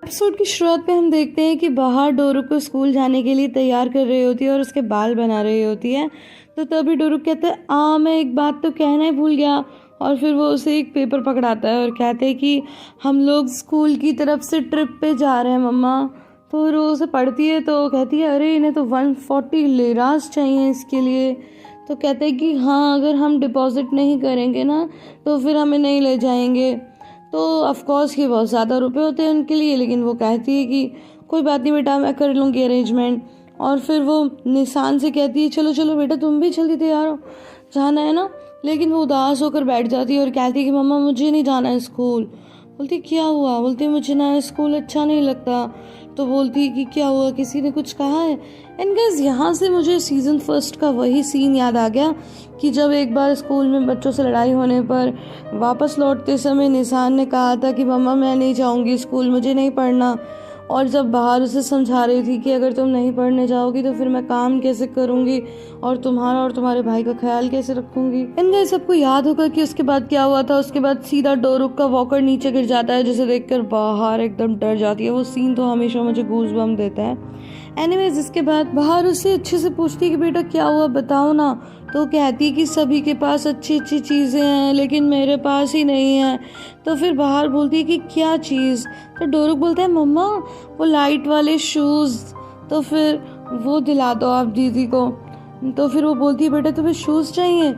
Episode की शुरुआत पे हम देखते हैं कि बाहर डोरुक को स्कूल जाने के लिए तैयार कर रही होती है और उसके बाल बना रही होती है। तो तभी डोरुक कहता है मैं एक बात तो कहना ही भूल गया। और फिर वो उसे एक पेपर पकड़ाता है और कहते हैं कि हम लोग स्कूल की तरफ से ट्रिप पे जा रहे हैं मम्मा। तो फिर वो उसे पढ़ती है तो कहती है अरे इन्हें तो 140 लिरास चाहिए इसके लिए। तो कहते हैं कि हाँ अगर हम डिपॉजिट नहीं करेंगे ना तो फिर हमें नहीं ले जाएंगे। तो ऑफकोर्स ये बहुत ज़्यादा रुपए होते हैं उनके लिए, लेकिन वो कहती है कि कोई बात नहीं बेटा मैं कर लूँगी अरेंजमेंट। और फिर वो निशान से कहती है चलो चलो बेटा तुम भी जल्दी तैयार हो, जाना है ना। लेकिन वो उदास होकर बैठ जाती है और कहती है कि मम्मा मुझे नहीं जाना है स्कूल। बोलती क्या हुआ? बोलती मुझे ना स्कूल अच्छा नहीं लगता। तो बोलती कि क्या हुआ, किसी ने कुछ कहा है? एंड गाइस यहाँ से मुझे सीज़न फर्स्ट का वही सीन याद आ गया कि जब एक बार स्कूल में बच्चों से लड़ाई होने पर वापस लौटते समय निशान ने कहा था कि मम्मा मैं नहीं जाऊँगी स्कूल, मुझे नहीं पढ़ना। और जब बाहर उसे समझा रही थी कि अगर तुम नहीं पढ़ने जाओगी तो फिर मैं काम कैसे करूँगी और तुम्हारा और तुम्हारे भाई का ख्याल कैसे रखूँगी। इन गाइस सबको याद होगा कि उसके बाद क्या हुआ था। उसके बाद सीधा डोरुक का वॉकर नीचे गिर जाता है जिसे देखकर बाहर एकदम डर जाती है। वो सीन तो हमेशा मुझे गूज बम्प देता है। एनीवेज इसके बाद बाहर उससे अच्छे से पूछती है कि बेटा क्या हुआ बताओ ना। तो कहती कि सभी के पास अच्छी अच्छी चीज़ें हैं लेकिन मेरे पास ही नहीं है। तो फिर बाहर बोलती है कि क्या चीज़? तो डोरुक बोलता है मम्मा वो लाइट वाले शूज़। तो फिर वो दिला दो आप दीदी को। तो फिर वो बोलती है बेटा तुम्हें शूज़ चाहिए?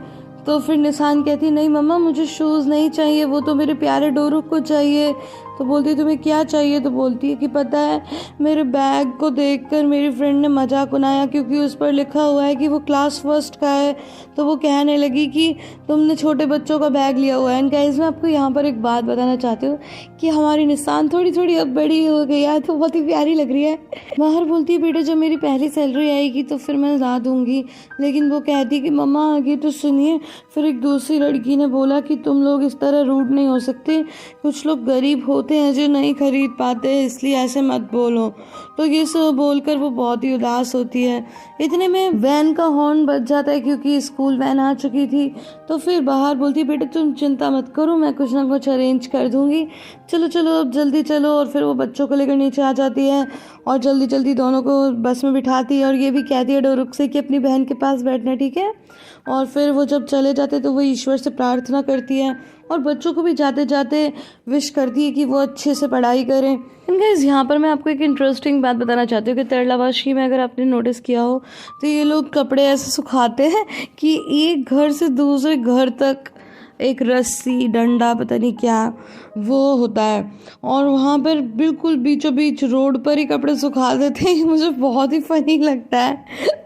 तो फिर निशान कहती नहीं मम्मा मुझे शूज़ नहीं चाहिए, वो तो मेरे प्यारे डोरुक को चाहिए। तो बोलती है तुम्हें क्या चाहिए? तो बोलती है कि पता है मेरे बैग को देखकर मेरी फ्रेंड ने मजाक बनाया क्योंकि उस पर लिखा हुआ है कि वो क्लास फर्स्ट का है। तो वो कहने लगी कि तुमने छोटे बच्चों का बैग लिया हुआ है। एंड गाइस मैं आपको यहाँ पर एक बात बताना चाहती हूँ कि हमारी निशान थोड़ी थोड़ी अब बड़ी हो गई है तो बहुत ही प्यारी लग रही है। बाहर बोलती है बेटा जब मेरी पहली सैलरी आएगी तो फिर मैं ला दूंगी। लेकिन वो कहती है कि मम्मा आगे तो सुनिए। फिर एक दूसरी लड़की ने बोला कि तुम लोग इस तरह रूड नहीं हो सकते, कुछ लोग गरीब होते हैं जो नहीं खरीद पाते इसलिए ऐसे मत बोलो। तो ये सब बोलकर वो बहुत ही उदास होती है। इतने में वैन का हॉर्न बज जाता है क्योंकि स्कूल वैन आ चुकी थी। तो फिर बाहर बोलती है बेटा तुम चिंता मत करो मैं कुछ ना कुछ अरेंज कर दूंगी, चलो चलो अब जल्दी चलो। और फिर वो बच्चों को लेकर नीचे आ जाती है और जल्दी जल्दी दोनों को बस में बिठाती है और ये भी कहती है डोरुक से कि अपनी बहन के पास बैठना ठीक है। और फिर वो जब चले जाते तो वो ईश्वर से प्रार्थना करती है और बच्चों को भी जाते जाते विश करती है कि वो अच्छे से पढ़ाई करें। गाइस यहाँ पर मैं आपको एक इंटरेस्टिंग बात बताना चाहती हूँ कि तरलावाशी में अगर आपने नोटिस किया हो तो ये लोग कपड़े ऐसे सुखाते हैं कि एक घर से दूसरे घर तक एक रस्सी डंडा पता नहीं क्या वो होता है और वहाँ पर बिल्कुल बीचों बीच रोड पर ही कपड़े सुखा देते हैं। मुझे बहुत ही फनी लगता है।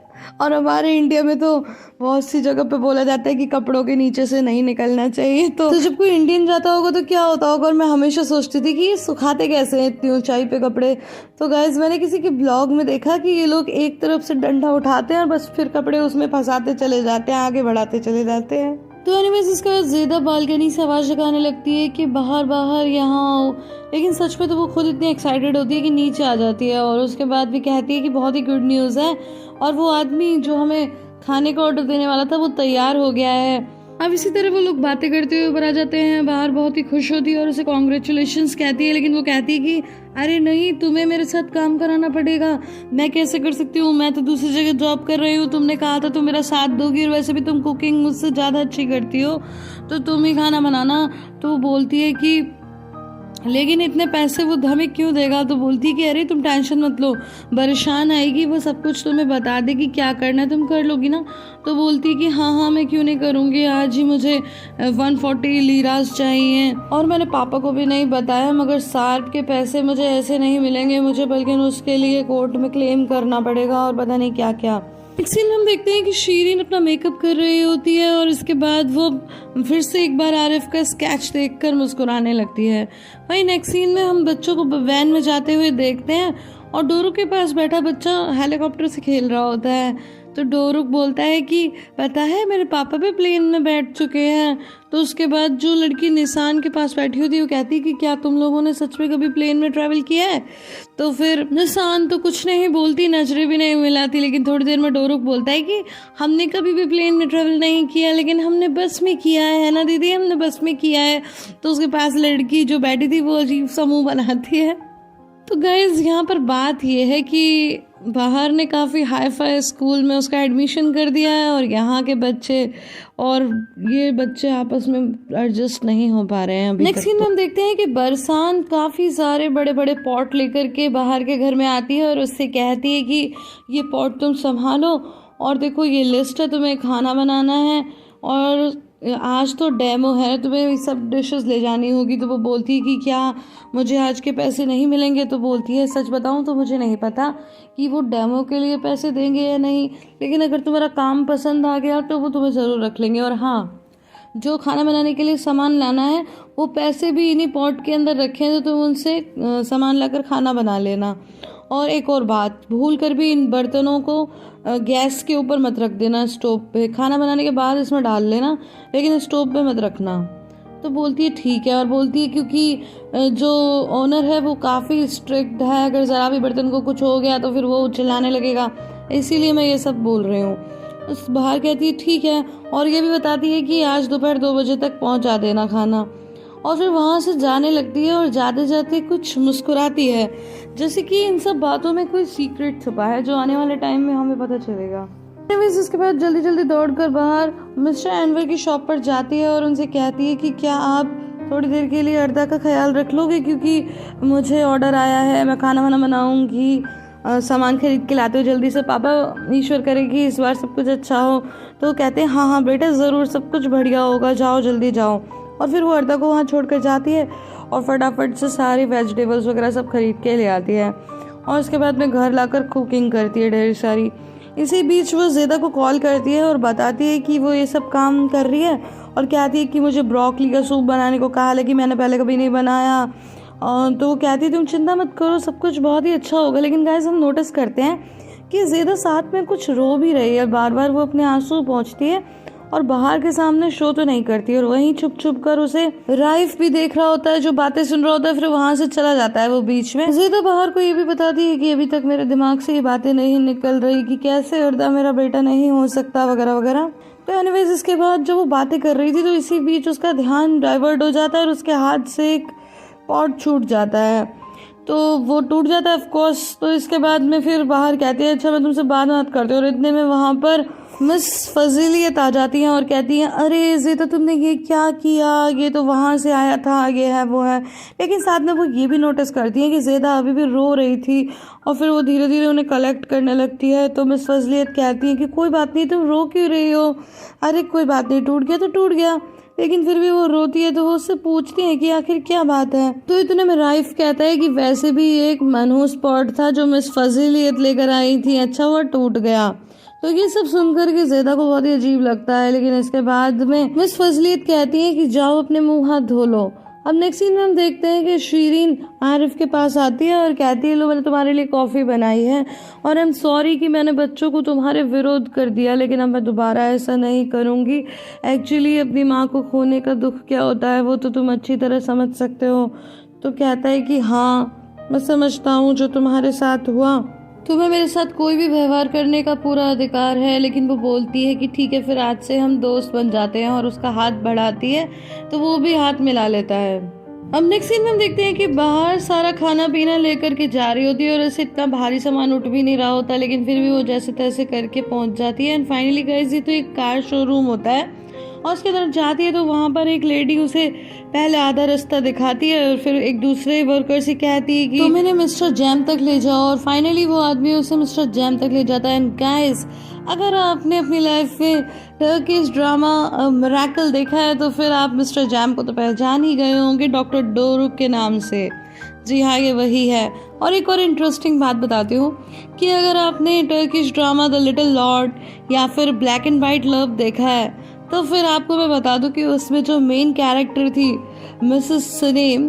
और हमारे इंडिया में तो बहुत सी जगह पे बोला जाता है कि कपड़ों के नीचे से नहीं निकलना चाहिए। तो जब कोई इंडियन जाता होगा तो क्या होता होगा। और मैं हमेशा सोचती थी कि ये सुखाते कैसे हैं इतनी ऊंचाई पे कपड़े। तो गाइज मैंने किसी के ब्लॉग में देखा कि ये लोग एक तरफ से डंडा उठाते हैं और बस फिर कपड़े उसमें फंसाते चले जाते हैं, आगे बढ़ाते चले जाते हैं। तो एनीवेज इसके बाद ज़ेदा बालकनी से आवाज़ लगाने लगती है कि बाहर बाहर यहाँ आओ। लेकिन सच में तो वो खुद इतनी एक्साइटेड होती है कि नीचे आ जाती है और उसके बाद भी कहती है कि बहुत ही गुड न्यूज़ है और वो आदमी जो हमें खाने का ऑर्डर देने वाला था वो तैयार हो गया है। अब इसी तरह वो लोग बातें करते हुए ऊपर आ जाते हैं। बाहर बहुत ही खुश होती है और उसे कॉन्ग्रेचुलेशंस कहती है। लेकिन वो कहती है कि अरे नहीं तुम्हें मेरे साथ काम कराना पड़ेगा, मैं कैसे कर सकती हूँ, मैं तो दूसरी जगह जॉब कर रही हूँ, तुमने कहा था तुम मेरा साथ दोगी और वैसे भी तुम कुकिंग मुझसे ज़्यादा अच्छी करती हो तो तुम ही खाना बनाना। तो वो बोलती है कि लेकिन इतने पैसे वो हमें क्यों देगा। तो बोलती है कि अरे तुम टेंशन मत लो, बरशान आएगी वो सब कुछ तुम्हें बता देगी क्या करना है, तुम कर लोगी ना। तो बोलती है कि हाँ मैं क्यों नहीं करूँगी, आज ही मुझे 140 लीरास चाहिए और मैंने पापा को भी नहीं बताया मगर सार्प के पैसे मुझे ऐसे नहीं मिलेंगे मुझे, बल्कि उसके लिए कोर्ट में क्लेम करना पड़ेगा और पता नहीं क्या क्या। एक सीन हम देखते हैं कि शीरीन अपना मेकअप कर रही होती है और इसके बाद वो फिर से एक बार आरिफ का स्केच देखकर मुस्कुराने लगती है। वहीं नेक्स्ट सीन में हम बच्चों को वैन में जाते हुए देखते हैं और डोरुक के पास बैठा बच्चा हेलीकॉप्टर से खेल रहा होता है। तो डोरुक बोलता है कि पता है मेरे पापा भी प्लेन में बैठ चुके हैं। तो उसके बाद जो लड़की निशान के पास बैठी होती है वो कहती है कि क्या तुम लोगों ने सच में कभी प्लेन में ट्रैवल किया है। तो फिर निशान तो कुछ नहीं बोलती, नजरें भी नहीं मिलाती। लेकिन थोड़ी देर में डोरुक बोलता है कि हमने कभी भी प्लेन में ट्रैवल नहीं किया लेकिन हमने बस में किया है ना दीदी, हमने बस में किया है। तो उसके पास लड़की जो बैठी थी वो अजीब सा मुँह बनाती है। तो गाइज यहाँ पर बात ये है कि बाहर ने काफ़ी हाई फाई स्कूल में उसका एडमिशन कर दिया है और यहाँ के बच्चे और ये बच्चे आपस में एडजस्ट नहीं हो पा रहे हैं अभी। नेक्स्ट सीन में हम देखते हैं कि बरसात काफ़ी सारे बड़े बड़े पॉट लेकर के बाहर के घर में आती है और उससे कहती है कि ये पॉट तुम संभालो और देखो ये लिस्ट है, तुम्हें खाना बनाना है और आज तो डेमो है, तुम्हें ये सब डिशेस ले जानी होगी। तो वो बोलती है कि क्या मुझे आज के पैसे नहीं मिलेंगे? तो बोलती है सच बताऊं तो मुझे नहीं पता कि वो डेमो के लिए पैसे देंगे या नहीं, लेकिन अगर तुम्हारा काम पसंद आ गया तो वो तुम्हें ज़रूर रख लेंगे। और हाँ, जो खाना बनाने के लिए सामान लाना है वो पैसे भी इन्हीं पॉट के अंदर रखे हैं, तो तुम उनसे सामान लाकर खाना बना लेना। और एक और बात, भूल कर भी इन बर्तनों को गैस के ऊपर मत रख देना, स्टोव पे। खाना बनाने के बाद इसमें डाल लेना, लेकिन स्टोव पे मत रखना। तो बोलती है ठीक है, और बोलती है क्योंकि जो ओनर है वो काफ़ी स्ट्रिक्ट है, अगर ज़रा भी बर्तन को कुछ हो गया तो फिर वो चिल्लाने लगेगा, इसीलिए मैं ये सब बोल रही हूँ। उस बाहर कहती है ठीक है, और ये भी बताती है कि आज दोपहर 2 बजे तक पहुँचा देना खाना। और फिर वहाँ से जाने लगती है और जाते जाते कुछ मुस्कुराती है, जैसे कि इन सब बातों में कोई सीक्रेट छुपा है जो आने वाले टाइम में हमें पता चलेगा। इसके बाद जल्दी जल्दी दौड़कर बाहर मिस्टर एनवर की शॉप पर जाती है और उनसे कहती है कि क्या आप थोड़ी देर के लिए अर्दा का ख्याल रख लोगे, क्योंकि मुझे ऑर्डर आया है, मैं खाना वाना बनाऊंगी, सामान खरीद के लाते हो जल्दी से, पापा ईश्वर करे कि इस बार सब कुछ अच्छा हो। तो कहते हैं हाँ हाँ बेटा ज़रूर, सब कुछ बढ़िया होगा, जाओ जल्दी जाओ। और फिर वो अर्दा को वहाँ छोड़कर जाती है और फटाफट से सारी वेजिटेबल्स वगैरह सब खरीद के ले आती है और उसके बाद में घर लाकर कुकिंग करती है ढेर सारी। इसी बीच वो ज़ेदा को कॉल करती है और बताती है कि वो ये सब काम कर रही है और कहती है कि मुझे ब्रोकली का सूप बनाने को कहा, लेकिन मैंने पहले कभी नहीं बनाया। तो वो कहती है तुम चिंता मत करो, सब कुछ बहुत ही अच्छा होगा। लेकिन गाइस हम नोटिस करते हैं कि ज़ेदा साथ में कुछ रो भी रही है, बार बार वो अपने आंसू पोंछती है और बाहर के सामने शो तो नहीं करती, और वहीं छुप छुप कर उसे राइफ भी देख रहा होता है जो बातें सुन रहा होता है, फिर वहां से चला जाता है वो बीच में। ज़ेदा बाहर को ये भी बताती है कि अभी तक मेरे दिमाग से ये बातें नहीं निकल रही कि कैसे अर्दा मेरा बेटा नहीं हो सकता वगैरह वगैरह। तो एनीवेज इसके बाद जब वो बातें कर रही थी तो इसी बीच उसका ध्यान डाइवर्ट हो जाता है और उसके हाथ से एक पॉट छूट जाता है, तो वो टूट जाता है ऑफकोर्स। तो इसके बाद में फिर बाहर कहती है अच्छा मैं तुमसे बात बात करती हूँ, और इतने में वहाँ पर मिस फजीलियत आ जाती हैं और कहती हैं अरे ज़ेदा तुमने ये क्या किया, ये तो वहाँ से आया था, ये है वो है। लेकिन साथ में वो ये भी नोटिस करती हैं कि ज़ेदा अभी भी रो रही थी और फिर वो धीरे धीरे उन्हें कलेक्ट करने लगती है। तो मिस फजीलियत कहती है कि कोई बात नहीं, तुम रो क्यों रही हो, अरे कोई बात नहीं, टूट गया तो टूट गया। लेकिन फिर भी वो रोती है तो वो उससे पूछती है कि आखिर क्या बात है। तो इतने में राइफ कहता है कि वैसे भी एक मनहूस पॉट था जो मिस फजीलियत लेकर आई थी, अच्छा हुआ टूट गया। तो ये सब सुनकर के ज़ेदा को बहुत ही अजीब लगता है। लेकिन इसके बाद में मिस फजीलियत कहती है कि जाओ अपने मुंह हाथ धो लो। अब नेक्स्ट सीन में हम देखते हैं कि शीरीन आरिफ के पास आती है और कहती है लो मैंने तुम्हारे लिए कॉफ़ी बनाई है और आई एम सॉरी कि मैंने बच्चों को तुम्हारे विरोध कर दिया, लेकिन अब मैं दोबारा ऐसा नहीं करूँगी। एक्चुअली अपनी माँ को खोने का दुख क्या होता है वो तो तुम अच्छी तरह समझ सकते हो। तो कहता है कि हाँ मैं समझता हूँ, जो तुम्हारे साथ हुआ तुम्हें मेरे साथ कोई भी व्यवहार करने का पूरा अधिकार है। लेकिन वो बोलती है कि ठीक है फिर आज से हम दोस्त बन जाते हैं, और उसका हाथ बढ़ाती है तो वो भी हाथ मिला लेता है। अब नेक्स्ट सीन में हम देखते हैं कि बाहर सारा खाना पीना लेकर के जा रही होती है और ऐसे इतना भारी सामान उठ भी नहीं रहा होता, लेकिन फिर भी वो जैसे तैसे करके पहुंच जाती है। एंड फाइनली गाइस ये तो एक कार शोरूम होता है और उसके तरफ जाती है तो वहाँ पर एक लेडी उसे पहले आधा रास्ता दिखाती है और फिर एक दूसरे वर्कर से कहती है कि तुम इन्हें मिस्टर जैम तक ले जाओ, और फाइनली वो आदमी उसे मिस्टर जैम तक ले जाता है। एंड गाइस अगर आपने अपनी लाइफ में टर्किश ड्रामा मिरेकल देखा है तो फिर आप मिस्टर जैम को तो पहचान ही गए होंगे डॉक्टर डोरुक के नाम से। जी हाँ ये वही है। और एक और इंटरेस्टिंग बात बताती हूँ कि अगर आपने Turkish drama the little Lord या फिर ब्लैक एंड वाइट लव देखा है तो फिर आपको मैं बता दूं कि उसमें जो मेन कैरेक्टर थी मिसेस सलीम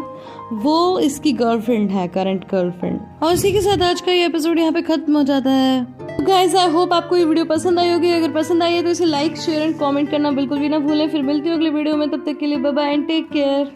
वो इसकी गर्लफ्रेंड है, करंट गर्लफ्रेंड। और इसी के साथ आज का ये एपिसोड यहाँ पे खत्म हो जाता है। गाइस आई होप आपको ये वीडियो पसंद आई होगी। अगर पसंद आई है तो इसे लाइक शेयर एंड कमेंट करना बिल्कुल भी ना भूलें। फिर मिलती हूँ अगले वीडियो में, तब तक के लिए bye bye and take care.